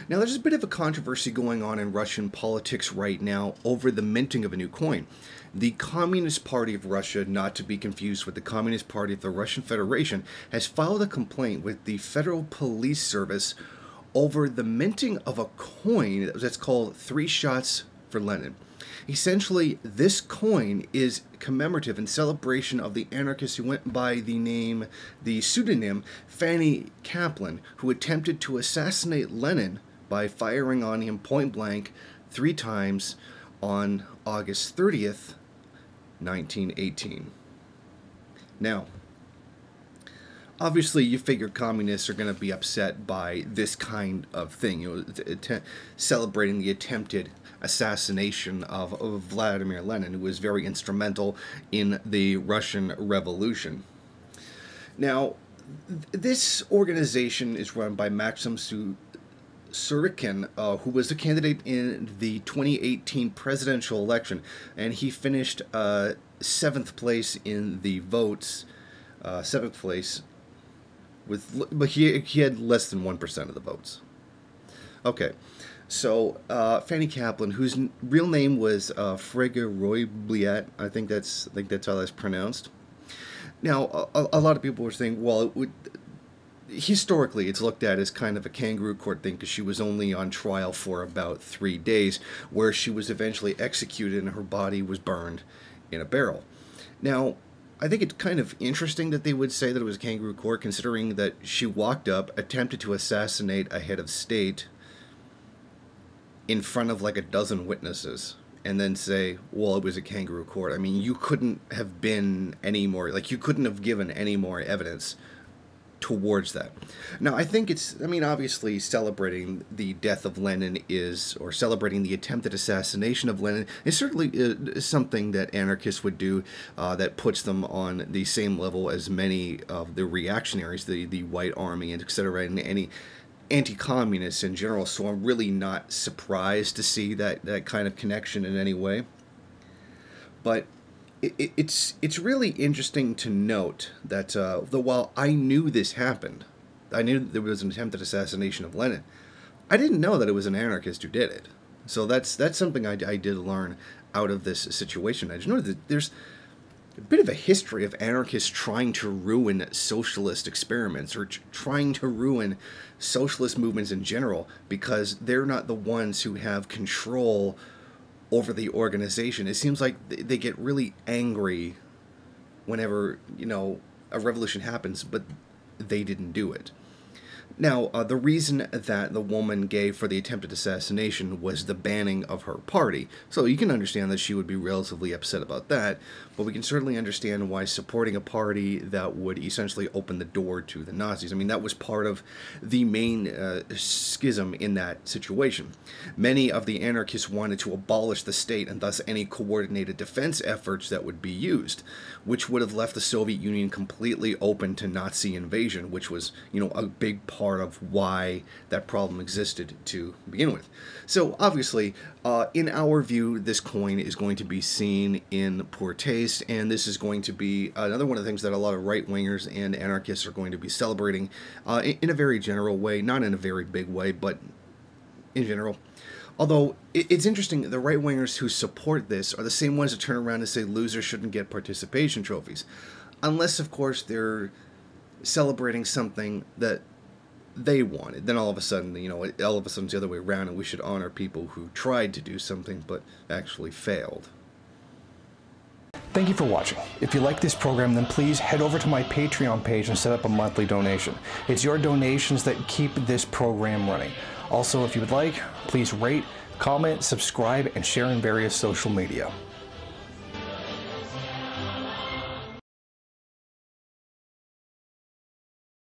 Now, there's a bit of a controversy going on in Russian politics right now over the minting of a new coin. The Communist Party of Russia, not to be confused with the Communist Party of the Russian Federation, has filed a complaint with the Federal Police Service over the minting of a coin that's called 3 Shots for Lenin. Essentially, this coin is commemorative in celebration of the anarchist who went by the pseudonym Fanny Kaplan, who attempted to assassinate Lenin by firing on him point blank 3 times on August 30th, 1918. Now, obviously, you figure communists are going to be upset by this kind of thing, celebrating the attempted assassination of Vladimir Lenin, who was very instrumental in the Russian Revolution. Now, this organization is run by Maxim Surikin, who was a candidate in the 2018 presidential election, and he finished 7th place in the votes, 7th place, but he had less than 1% of the votes. Okay, so Fanny Kaplan, whose real name was Frege Roy-Bliat, I think that's how that's pronounced. Now, a lot of people were saying, well, historically, it's looked at as kind of a kangaroo court thing because she was only on trial for about 3 days, where she was eventually executed and her body was burned in a barrel. Now, I think it's kind of interesting that they would say that it was a kangaroo court, considering that she walked up, attempted to assassinate a head of state in front of like a dozen witnesses, and then say, well, it was a kangaroo court. I mean, you couldn't have been any more, like, you couldn't have given any more evidence towards that. Now, I think it's, I mean, obviously celebrating the death of Lenin or celebrating the attempted assassination of Lenin is certainly something that anarchists would do that puts them on the same level as many of the reactionaries, the White Army, and etc., and any anti-communists in general. So I'm really not surprised to see that kind of connection in any way. But it's really interesting to note that while I knew this happened, I knew there was an attempted assassination of Lenin, I didn't know that it was an anarchist who did it. So that's something I did learn out of this situation. I just noted that there's a bit of a history of anarchists trying to ruin socialist experiments or trying to ruin socialist movements in general because they're not the ones who have control over the organization. It seems like they get really angry whenever, a revolution happens, but they didn't do it. Now, the reason that the woman gave for the attempted assassination was the banning of her party. So you can understand that she would be relatively upset about that, but we can certainly understand why supporting a party that would essentially open the door to the Nazis. I mean, that was part of the main schism in that situation. Many of the anarchists wanted to abolish the state and thus any coordinated defense efforts that would be used, which would have left the Soviet Union completely open to Nazi invasion, which was, a big part of why that problem existed to begin with. So obviously, in our view, this coin is going to be seen in poor taste, and this is going to be another one of the things that a lot of right-wingers and anarchists are going to be celebrating in a very general way, not in a very big way, but in general. Although, it's interesting, the right-wingers who support this are the same ones that turn around and say losers shouldn't get participation trophies. Unless, of course, they're celebrating something that they wanted. Then all of a sudden, all of a sudden it's the other way around, and we should honor people who tried to do something but actually failed. Thank you for watching. If you like this program, then please head over to my Patreon page and set up a monthly donation. It's your donations that keep this program running. Also, if you would like, please rate, comment, subscribe, and share in various social media.